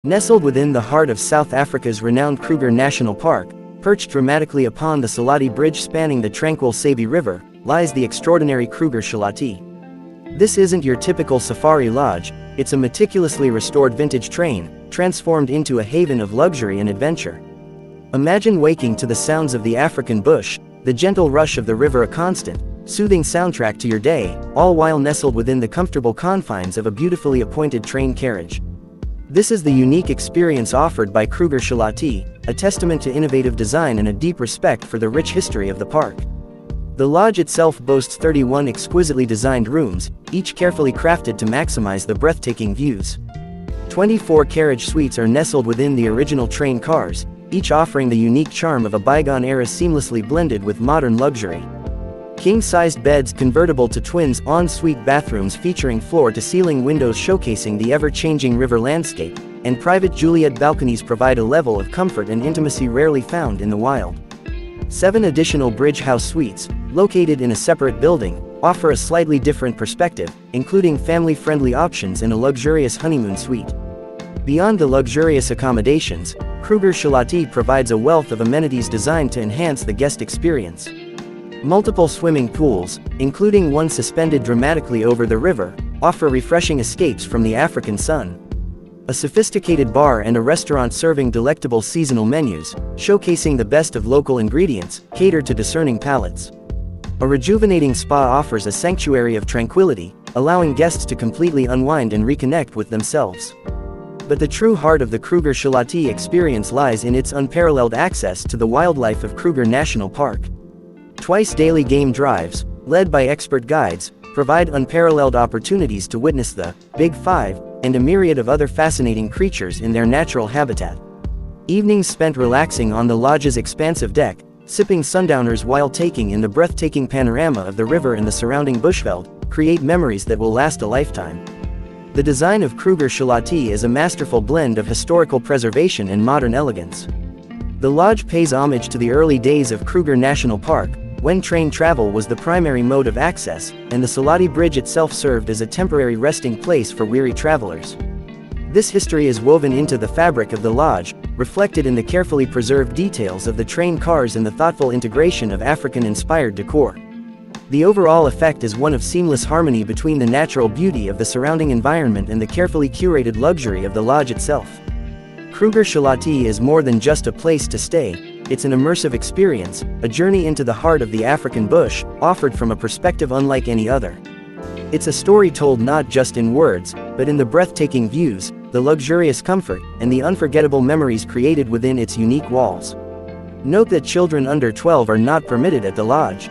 Nestled within the heart of South Africa's renowned Kruger National Park, perched dramatically upon the Selati Bridge spanning the tranquil Sabi River, lies the extraordinary Kruger Shalati. This isn't your typical safari lodge, it's a meticulously restored vintage train, transformed into a haven of luxury and adventure. Imagine waking to the sounds of the African bush, the gentle rush of the river, a constant, soothing soundtrack to your day, all while nestled within the comfortable confines of a beautifully appointed train carriage. This is the unique experience offered by Kruger Shalati, a testament to innovative design and a deep respect for the rich history of the park. The lodge itself boasts 31 exquisitely designed rooms, each carefully crafted to maximize the breathtaking views. 24 carriage suites are nestled within the original train cars, each offering the unique charm of a bygone era seamlessly blended with modern luxury. King-sized beds convertible to twins, en-suite bathrooms featuring floor-to-ceiling windows showcasing the ever-changing river landscape, and private Juliet balconies provide a level of comfort and intimacy rarely found in the wild. 7 additional Bridge House suites, located in a separate building, offer a slightly different perspective, including family-friendly options and a luxurious honeymoon suite. Beyond the luxurious accommodations, Kruger Shalati provides a wealth of amenities designed to enhance the guest experience. Multiple swimming pools, including one suspended dramatically over the river, offer refreshing escapes from the African sun. A sophisticated bar and a restaurant serving delectable seasonal menus, showcasing the best of local ingredients, cater to discerning palates. A rejuvenating spa offers a sanctuary of tranquility, allowing guests to completely unwind and reconnect with themselves. But the true heart of the Kruger Shalati experience lies in its unparalleled access to the wildlife of Kruger National Park. Twice daily game drives, led by expert guides, provide unparalleled opportunities to witness the Big Five and a myriad of other fascinating creatures in their natural habitat. Evenings spent relaxing on the lodge's expansive deck, sipping sundowners while taking in the breathtaking panorama of the river and the surrounding bushveld, create memories that will last a lifetime. The design of Kruger Shalati is a masterful blend of historical preservation and modern elegance. The lodge pays homage to the early days of Kruger National Park, when train travel was the primary mode of access, and the Selati Bridge itself served as a temporary resting place for weary travelers. This history is woven into the fabric of the lodge, reflected in the carefully preserved details of the train cars and the thoughtful integration of African-inspired decor. The overall effect is one of seamless harmony between the natural beauty of the surrounding environment and the carefully curated luxury of the lodge itself. Kruger Shalati is more than just a place to stay, it's an immersive experience, a journey into the heart of the African bush, offered from a perspective unlike any other. It's a story told not just in words, but in the breathtaking views, the luxurious comfort, and the unforgettable memories created within its unique walls. Note that children under 12 are not permitted at the lodge.